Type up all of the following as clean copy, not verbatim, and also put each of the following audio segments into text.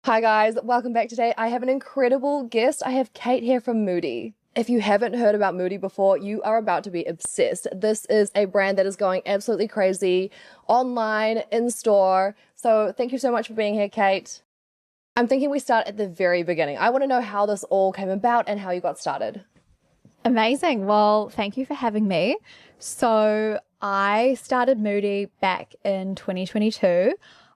Hi guys, welcome back today. I have an incredible guest. I have Kate here from Moody. If you haven't heard about Moody before, you are about to be obsessed. This is a brand that is going absolutely crazy online, in store. So thank you so much for being here, Kate. I'm thinking we start at the very beginning. I want to know how this all came about and how you got started. Amazing. Well, thank you for having me. So I started Moody back in 2022.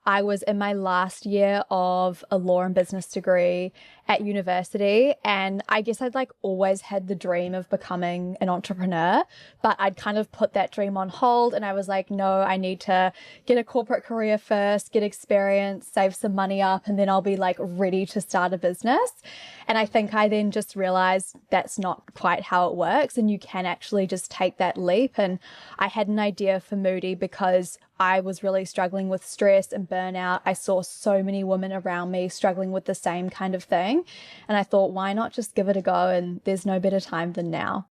I was in my last year of a law and business degree at university, and I guess I'd always had the dream of becoming an entrepreneur, but I'd kind of put that dream on hold, and I was like, no, I need to get a corporate career first, get experience, save some money up, and then I'll be ready to start a business. And I think I then just realized that's not quite how it works, and you can actually just take that leap. And I had an idea for Moody because I was really struggling with stress and burnout. I saw so many women around me struggling with the same kind of thing. And I thought, why not just give it a go? And there's no better time than now.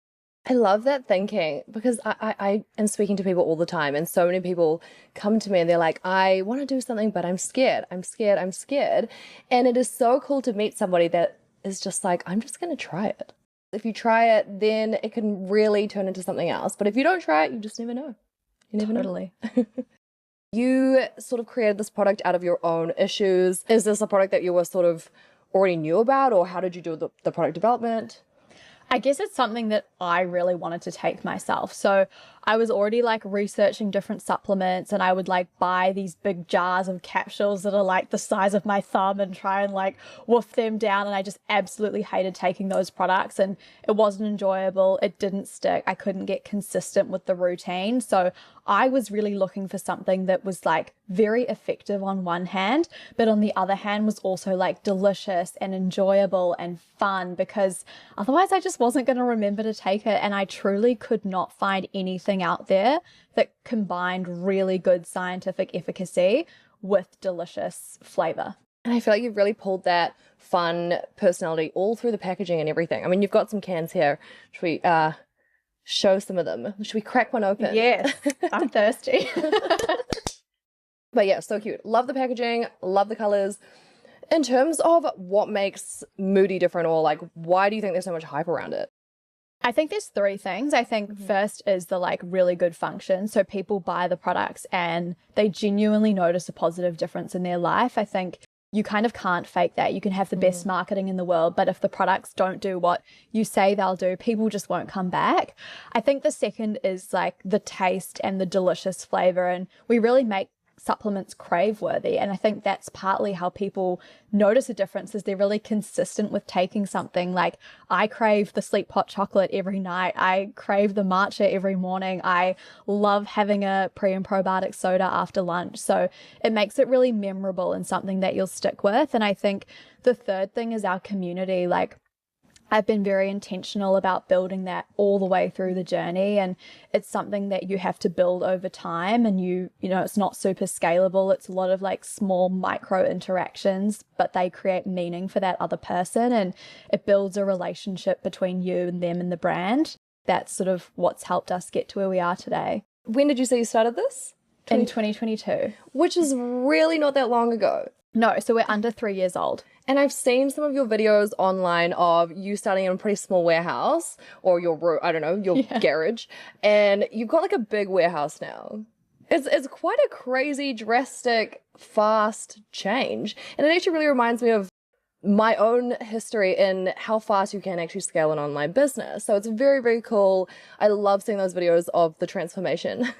I love that thinking because I am speaking to people all the time, and so many people come to me and they're like, I want to do something, but I'm scared. I'm scared. I'm scared. And it is so cool to meet somebody that is just like, I'm just going to try it. If you try it, then it can really turn into something else. But if you don't try it, you just never know. You never Totally. know. You sort of created this product out of your own issues. Is this a product that you were sort of already knew about, or how did you do the product development? I guess it's something that I really wanted to take myself. So I was already researching different supplements, and I would buy these big jars of capsules that are the size of my thumb and try and wolf them down. And I just absolutely hated taking those products, and it wasn't enjoyable. It didn't stick. I couldn't get consistent with the routine. So I was really looking for something that was very effective on one hand, but on the other hand was also delicious and enjoyable and fun, because otherwise I just wasn't going to remember to take it. And I truly could not find anything out there that combined really good scientific efficacy with delicious flavor. And I feel like you've really pulled that fun personality all through the packaging and everything. I mean, you've got some cans here. Should we show some of them? Should we crack one open? Yes, I'm thirsty. But yeah, so cute. Love the packaging, love the colors. In terms of what makes Moody different, or why do you think there's so much hype around it? I think there's three things. I think first is the really good function. So people buy the products and they genuinely notice a positive difference in their life. I think you kind of can't fake that. You can have the best marketing in the world, but if the products don't do what you say they'll do, people just won't come back. I think the second is the taste and the delicious flavor. And we really make supplements crave worthy, and I think that's partly how people notice a difference, is they're really consistent with taking something. I crave the sleep hot chocolate every night. I crave the matcha every morning. I love having a pre and probiotic soda after lunch. So it makes it really memorable and something that you'll stick with. And I think the third thing is our community. I've been very intentional about building that all the way through the journey, and it's something that you have to build over time, and you know, it's not super scalable. It's a lot of small micro interactions, but they create meaning for that other person, and it builds a relationship between you and them and the brand. That's sort of what's helped us get to where we are today. When did you say you started this? In 2022. Which is really not that long ago. No, so we're under 3 years old. And I've seen some of your videos online of you starting in a pretty small warehouse, or your, I don't know, your garage, and you've got a big warehouse now. It's quite a crazy, drastic, fast change. And it actually really reminds me of my own history in how fast you can actually scale an online business. So it's very, very cool. I love seeing those videos of the transformation.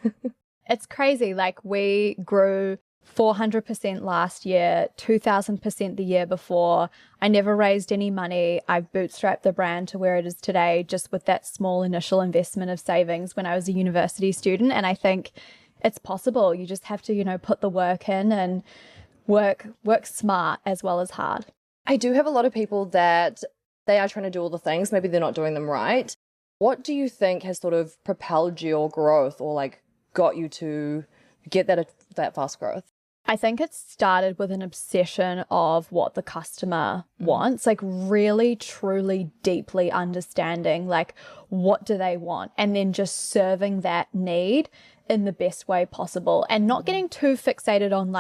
It's crazy. We grew 400% last year, 2000% the year before. I never raised any money. I've bootstrapped the brand to where it is today, just with that small initial investment of savings when I was a university student. And I think it's possible. You just have to, put the work in and work smart as well as hard. I do have a lot of people that they are trying to do all the things. Maybe they're not doing them right. What do you think has sort of propelled your growth, or got you to get that fast growth? I think it started with an obsession of what the customer wants, really, truly, deeply understanding, what do they want? And then just serving that need in the best way possible, and not getting too fixated on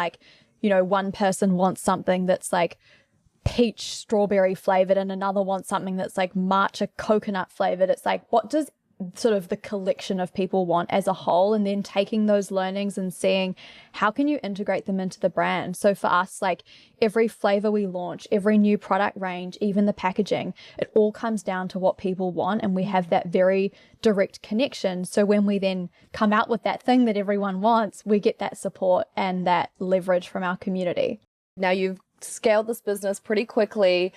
one person wants something that's peach strawberry flavored and another wants something that's like matcha coconut flavored. It's like, what does sort of the collection of people want as a whole, and then taking those learnings and seeing how can you integrate them into the brand. So for us, like every flavor we launch, every new product range, even the packaging, it all comes down to what people want, and we have that very direct connection. So when we then come out with that thing that everyone wants, we get that support and that leverage from our community. Now you've scaled this business pretty quickly.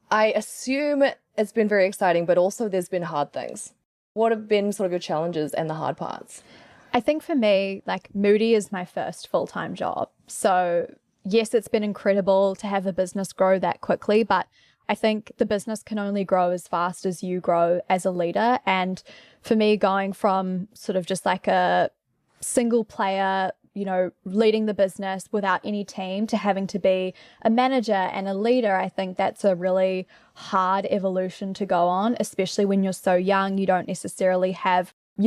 I assume it's been very exciting, but also there's been hard things. What have been sort of your challenges and the hard parts? I think for me, like Moody is my first full-time job. So yes, it's been incredible to have a business grow that quickly, but I think the business can only grow as fast as you grow as a leader. And for me, going from sort of just like a single player, you know, leading the business without any team to having to be a manager and a leader, I think that's a really hard evolution to go on, especially when you're so young. You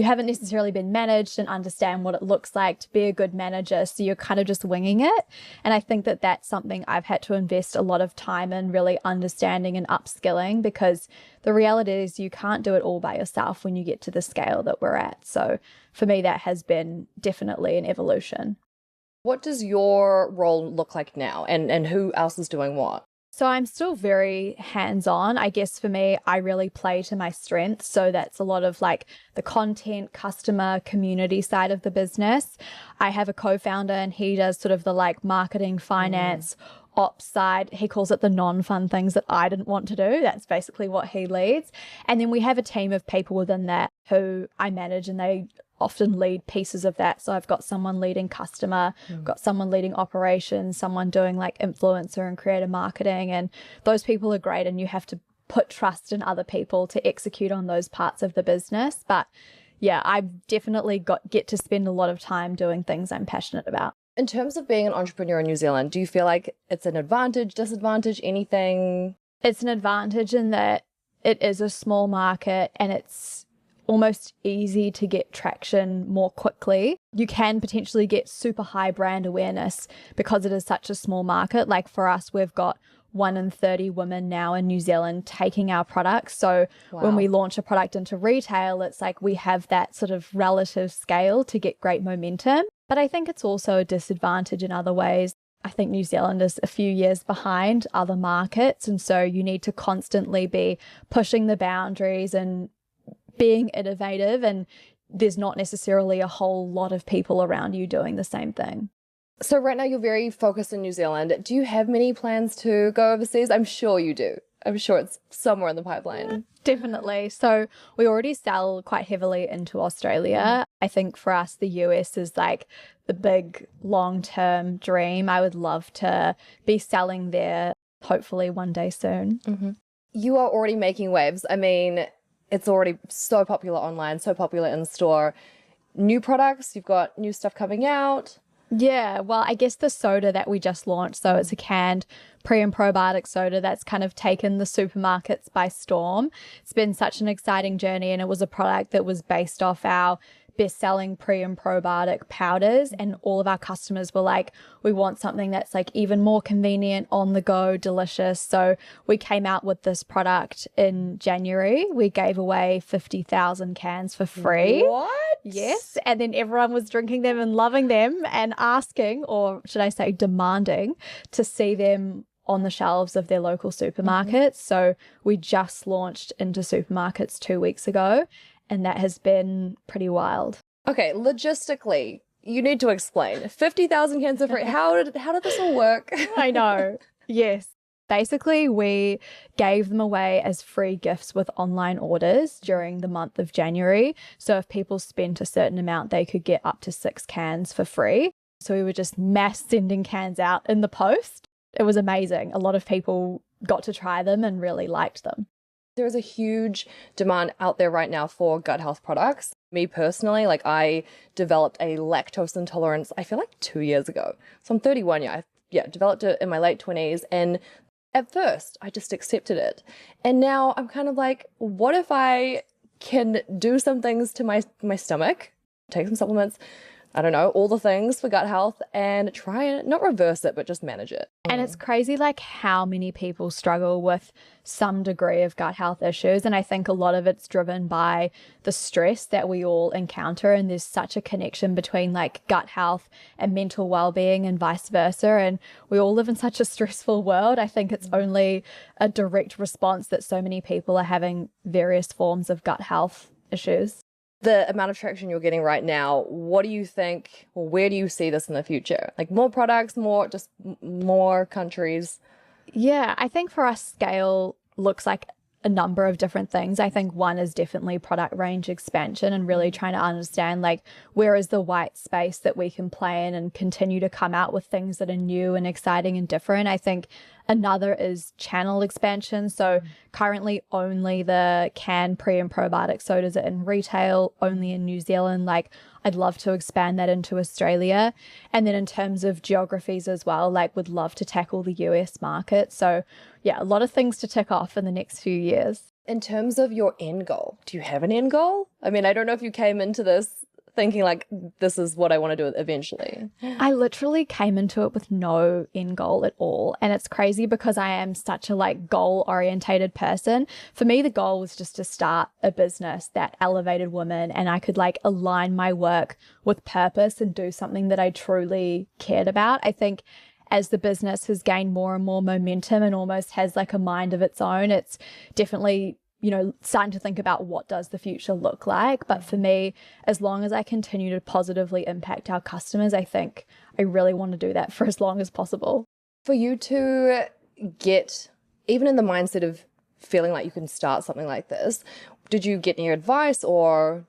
haven't necessarily been managed and understand what it looks like to be a good manager. So you're kind of just winging it. And I think that that's something I've had to invest a lot of time in, really understanding and upskilling, because the reality is you can't do it all by yourself when you get to the scale that we're at. So for me, that has been definitely an evolution. What does your role look like now, and who else is doing what? So I'm still very hands-on. I guess for me, I really play to my strengths. So that's a lot of like the content, customer, community side of the business. I have a co-founder and he does sort of the like marketing, finance, ops side. He calls it the non-fun things that I didn't want to do. That's basically what he leads. And then we have a team of people within that who I manage, and they often lead pieces of that. So I've got someone leading customer, got someone leading operations, someone doing like influencer and creator marketing, and those people are great, and you have to put trust in other people to execute on those parts of the business. But yeah, I've definitely get to spend a lot of time doing things I'm passionate about. In terms of being an entrepreneur in New Zealand, do you feel like it's an advantage, disadvantage, anything? It's an advantage in that it is a small market and it's almost easy to get traction more quickly. You can potentially get super high brand awareness because it is such a small market. Like for us, we've got 1 in 30 women now in New Zealand taking our products. So when we launch a product into retail, it's like we have that sort of relative scale to get great momentum. But I think it's also a disadvantage in other ways. I think New Zealand is a few years behind other markets. And so you need to constantly be pushing the boundaries and being innovative, and there's not necessarily a whole lot of people around you doing the same thing. So right now you're very focused in New Zealand. Do you have many plans to go overseas? I'm sure you do. I'm sure it's somewhere in the pipeline. Definitely. So we already sell quite heavily into Australia. I think for us, the US is like the big long-term dream. I would love to be selling there, hopefully one day soon. You are already making waves. I mean, it's already so popular online, so popular in store. New products, you've got new stuff coming out. Yeah, well, I guess the soda that we just launched, so it's a canned pre and probiotic soda that's kind of taken the supermarkets by storm. It's been such an exciting journey, and it was a product that was based off our best-selling pre and probiotic powders, and all of our customers were like, we want something that's like even more convenient, on the go, delicious. So we came out with this product in January. We gave away 50,000 cans for free. What? Yes. And then everyone was drinking them and loving them and asking, or should I say demanding, to see them on the shelves of their local supermarkets. So we just launched into supermarkets 2 weeks ago, and that has been pretty wild. Okay, logistically, you need to explain. 50,000 cans of free. How did this all work? I know. Yes. Basically, we gave them away as free gifts with online orders during the month of January. So if people spent a certain amount, they could get up to 6 cans for free. So we were just mass sending cans out in the post. It was amazing. A lot of people got to try them and really liked them. There is a huge demand out there right now for gut health products. Me personally, like I developed a lactose intolerance, I feel like 2 years ago. So I'm 31, developed it in my late 20s. And at first I just accepted it. And now I'm kind of like, what if I can do some things to my stomach, take some supplements I don't know, all the things for gut health and try and not reverse it, but just manage it. And it's crazy like how many people struggle with some degree of gut health issues. And I think a lot of it's driven by the stress that we all encounter. And there's such a connection between like gut health and mental well-being and vice versa. And we all live in such a stressful world. I think it's only a direct response that so many people are having various forms of gut health issues. The amount of traction you're getting right now, what do you think, or where do you see this in the future? Like more products, more countries? Yeah, I think for us, scale looks like a number of different things. I think one is definitely product range expansion and really trying to understand like where is the white space that we can play in and continue to come out with things that are new and exciting and different. I think another is channel expansion. So currently only the canned pre and probiotic sodas are in retail, only in New Zealand. Like I'd love to expand that into Australia. And then in terms of geographies as well, like would love to tackle the US market. So yeah, a lot of things to tick off in the next few years. In terms of your end goal, do you have an end goal? I mean, I don't know if you came into this thinking like, this is what I want to do eventually. I literally came into it with no end goal at all. And it's crazy because I am such a like goal orientated person. For me, the goal was just to start a business that elevated women and I could like align my work with purpose and do something that I truly cared about. I think as the business has gained more and more momentum and almost has like a mind of its own, it's definitely, you know, starting to think about what does the future look like. But for me, as long as I continue to positively impact our customers, I think I really want to do that for as long as possible. For you to get even in the mindset of feeling like you can start something like this, did you get any advice or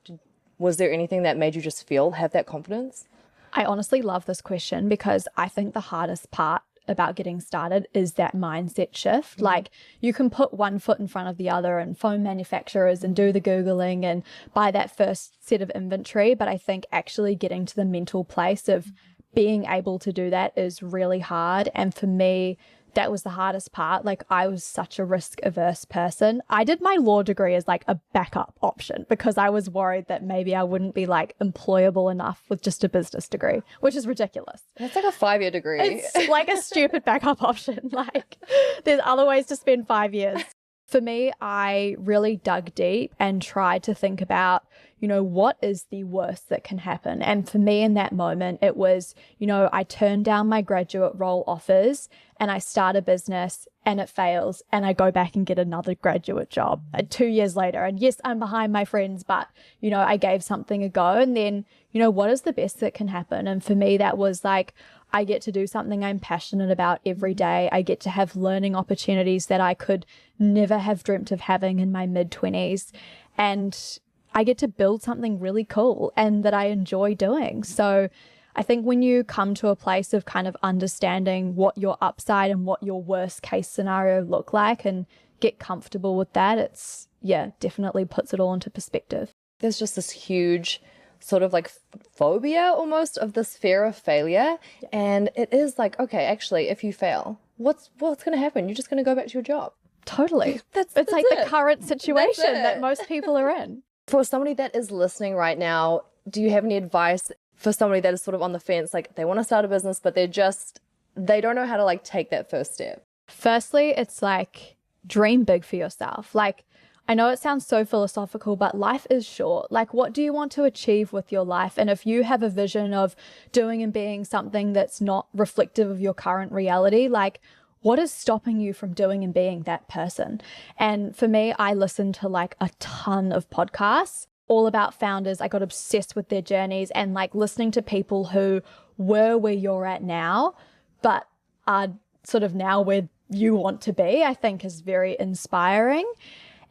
was there anything that made you just have that confidence? I honestly love this question because I think the hardest part about getting started is that mindset shift. Like you can put one foot in front of the other and phone manufacturers and do the Googling and buy that first set of inventory. But I think actually getting to the mental place of being able to do that is really hard. And for me, that was the hardest part. Like I was such a risk averse person. I did my law degree as like a backup option because I was worried that maybe I wouldn't be like employable enough with just a business degree, which is ridiculous. It's like a 5-year degree. It's like a stupid backup option. Like there's other ways to spend 5 years. For me, I really dug deep and tried to think about, you know, what is the worst that can happen? And for me in that moment, it was, you know, I turned down my graduate role offers and I start a business and it fails and I go back and get another graduate job 2 years later. And yes, I'm behind my friends, but, you know, I gave something a go. And then, you know, what is the best that can happen? And for me, that was like, I get to do something I'm passionate about every day. I get to have learning opportunities that I could never have dreamt of having in my mid-20s. And I get to build something really cool and that I enjoy doing. So I think when you come to a place of kind of understanding what your upside and what your worst case scenario look like and get comfortable with that, it's, yeah, definitely puts it all into perspective. There's just this huge sort of like phobia almost of this fear of failure. Yeah. And it is like, okay, actually, if you fail, what's going to happen? You're just going to go back to your job. Totally. It's like the current situation that most people are in. For somebody that is listening right now, do you have any advice for somebody that is sort of on the fence, like they want to start a business, but they don't know how to like take that first step? Firstly, it's like dream big for yourself. Like, I know it sounds so philosophical, but life is short. Like, what do you want to achieve with your life? And if you have a vision of doing and being something that's not reflective of your current reality, like, what is stopping you from doing and being that person? And for me, I listened to like a ton of podcasts all about founders. I got obsessed with their journeys and like listening to people who were where you're at now, but are sort of now where you want to be, I think is very inspiring.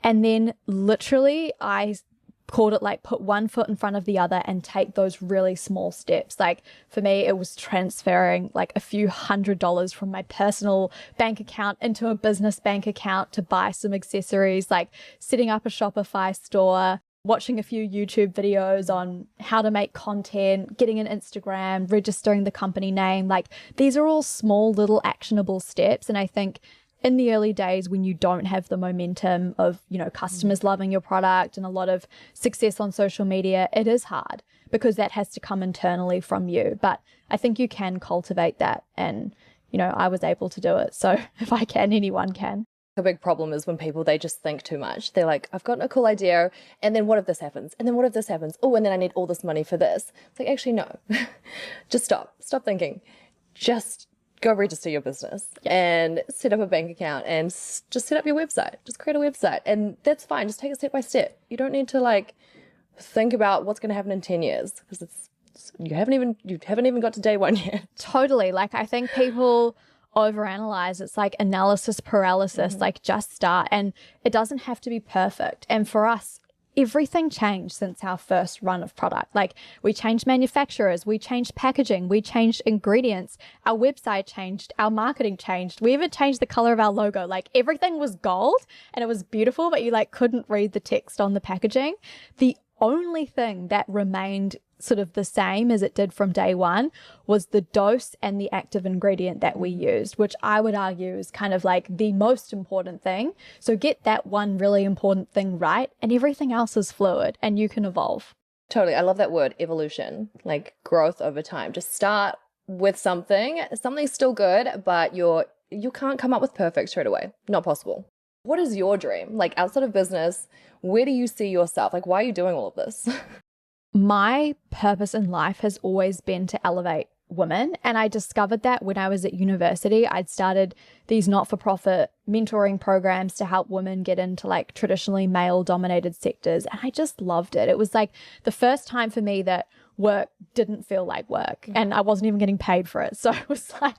And then literally I called it like put one foot in front of the other and take those really small steps. Like for me, it was transferring like a few $100s from my personal bank account into a business bank account to buy some accessories, like setting up a Shopify store, watching a few YouTube videos on how to make content, getting an Instagram, registering the company name. Like these are all small little actionable steps. And I think in the early days when you don't have the momentum of, you know, customers loving your product and a lot of success on social media, it is hard because that has to come internally from you. But I think you can cultivate that. And, you know, I was able to do it. So if I can, anyone can. A big problem is when people, they just think too much. They're like, I've got a cool idea, and then what if this happens? And then what if this happens? Oh, and then I need all this money for this. It's like, actually, no. Just stop thinking. Just go register your business and set up a bank account and just set up your website. Just create a website, and that's fine. Just take it step by step. You don't need to like think about what's going to happen in 10 years, because you haven't even got to day one yet. Totally. Like, I think people overanalyze. It's like analysis paralysis. Like, just start, and it doesn't have to be perfect. And for us, everything changed since our first run of product. Like, we changed manufacturers, we changed packaging, we changed ingredients, our website changed, our marketing changed, we even changed the color of our logo. Like, everything was gold and it was beautiful, but you like couldn't read the text on the packaging. The only thing that remained sort of the same as it did from day one was the dose and the active ingredient that we used, which I would argue is kind of like the most important thing. So get that one really important thing right, and everything else is fluid and you can evolve. Totally. I love that word, evolution, like growth over time. Just start with something's still good, but you can't come up with perfect straight away. Not possible. What is your dream? Like, outside of business, where do you see yourself? Like, why are you doing all of this? My purpose in life has always been to elevate women. And I discovered that when I was at university. I'd started these not-for-profit mentoring programs to help women get into like traditionally male-dominated sectors. And I just loved it. It was like the first time for me that work didn't feel like work, and I wasn't even getting paid for it. So it was like,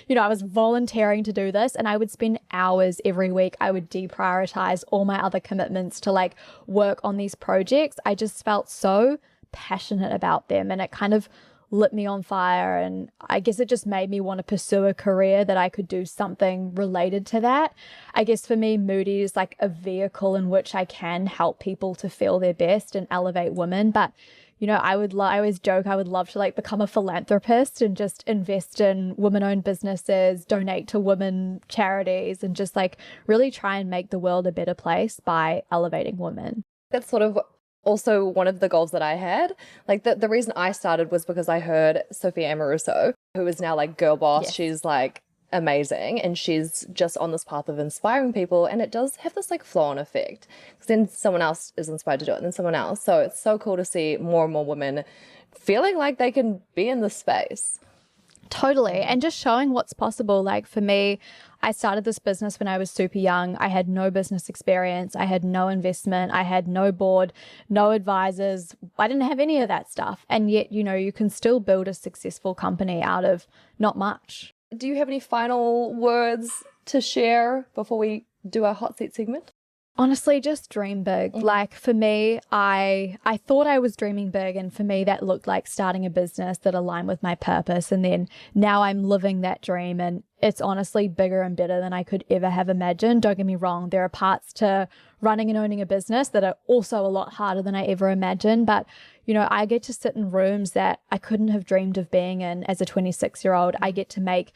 you know, I was volunteering to do this, and I would spend hours every week. I would deprioritize all my other commitments to like work on these projects. I just felt so passionate about them, and it kind of lit me on fire. And I guess it just made me want to pursue a career that I could do something related to that. I guess for me, Moody is like a vehicle in which I can help people to feel their best and elevate women. But you know, I always joke I would love to like become a philanthropist and just invest in women-owned businesses, donate to women charities, and just like really try and make the world a better place by elevating women. That's sort of also one of the goals that I had. Like, the reason I started was because I heard Sophia Amoruso, who is now like girl boss. Yes. She's like amazing, and she's just on this path of inspiring people, and it does have this like flow-on effect, because then someone else is inspired to do it, and then someone else. So it's so cool to see more and more women feeling like they can be in this space. Totally. And just showing what's possible. Like, for me, I started this business when I was super young. I had no business experience. I had no investment. I had no board, no advisors. I didn't have any of that stuff. And yet, you know, you can still build a successful company out of not much. Do you have any final words to share before we do our hot seat segment? Honestly, just dream big. Like, for me, I thought I was dreaming big, and for me that looked like starting a business that aligned with my purpose, and then now I'm living that dream, and it's honestly bigger and better than I could ever have imagined. Don't get me wrong, there are parts to running and owning a business that are also a lot harder than I ever imagined, but you know, I get to sit in rooms that I couldn't have dreamed of being in as a 26-year-old. I get to make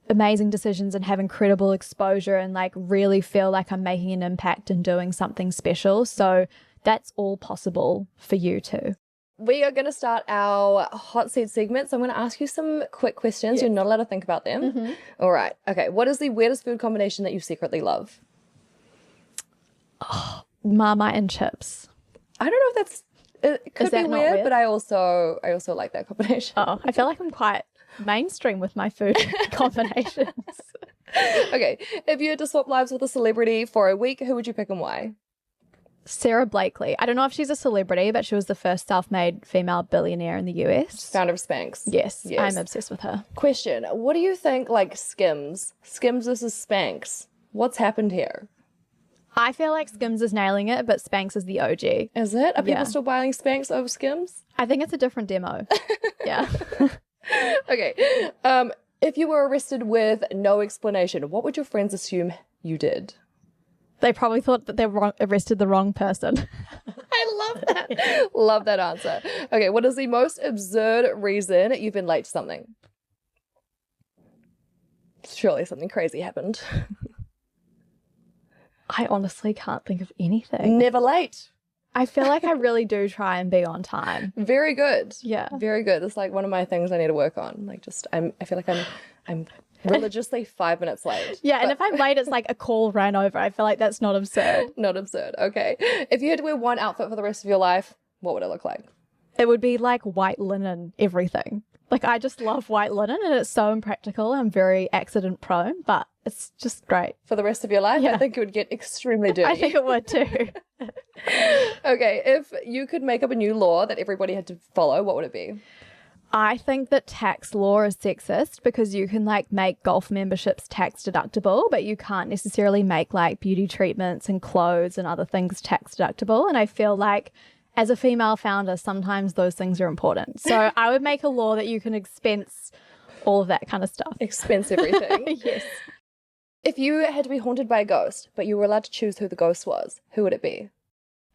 amazing decisions and have incredible exposure and like really feel like I'm making an impact and doing something special. So that's all possible for you too. We are going to start our hot seat segment. So I'm going to ask you some quick questions. Yes. You're not allowed to think about them. All right. Okay. What is the weirdest food combination that you secretly love? Oh, Marmite and chips. I don't know if that's, it could be weird, but I also like that combination. Oh, I feel like I'm quite mainstream with my food combinations. Okay, if you had to swap lives with a celebrity for a week, who would you pick and why? Sarah Blakely. I don't know if she's a celebrity, but she was the first self-made female billionaire in the US. Founder of Spanx. Yes, I'm obsessed with her. Question, what do you think, like Skims versus Spanx? What's happened here? I feel like Skims is nailing it, but Spanx is the OG. Is it? Are people still buying Spanx over Skims? I think it's a different demo. Yeah. Okay. If you were arrested with no explanation, what would your friends assume you did? They probably thought that they arrested the wrong person. I love that. Love that answer. Okay, what is the most absurd reason you've been late to something? Surely something crazy happened. I honestly can't think of anything. Never late. I feel like I really do try and be on time. Very good. Yeah. Very good. It's like one of my things I need to work on. Like I feel like I'm religiously 5 minutes late. Yeah, and if I'm late, it's like a call ran over. I feel like that's not absurd. Not absurd. Okay. If you had to wear one outfit for the rest of your life, what would it look like? It would be like white linen, everything. Like, I just love white linen and it's so impractical. I'm very accident prone, but it's just great. For the rest of your life? Yeah. I think it would get extremely dirty. I think it would too. Okay, if you could make up a new law that everybody had to follow, what would it be? I think that tax law is sexist because you can like make golf memberships tax deductible, but you can't necessarily make like beauty treatments and clothes and other things tax deductible. And I feel like as a female founder, sometimes those things are important. So I would make a law that you can expense all of that kind of stuff. Expense everything. Yes. If you had to be haunted by a ghost, but you were allowed to choose who the ghost was, who would it be?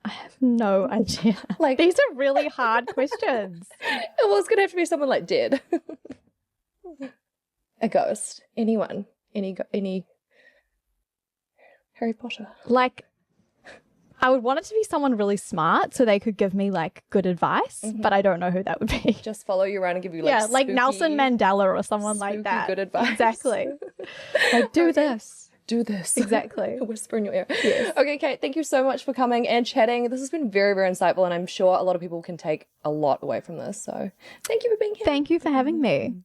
I have no idea. Like, these are really hard questions. Well, it's gonna have to be someone like dead. A ghost. Anyone. Any Harry Potter. Like, I would want it to be someone really smart so they could give me like good advice, but I don't know who that would be. Just follow you around and give you like like spooky, Nelson Mandela or someone like that. good advice. Exactly. Like, do this. Do this. Exactly. Whisper in your ear. Yes. Okay, Kate, thank you so much for coming and chatting. This has been very, very insightful, and I'm sure a lot of people can take a lot away from this. So thank you for being here. Thank you for having me.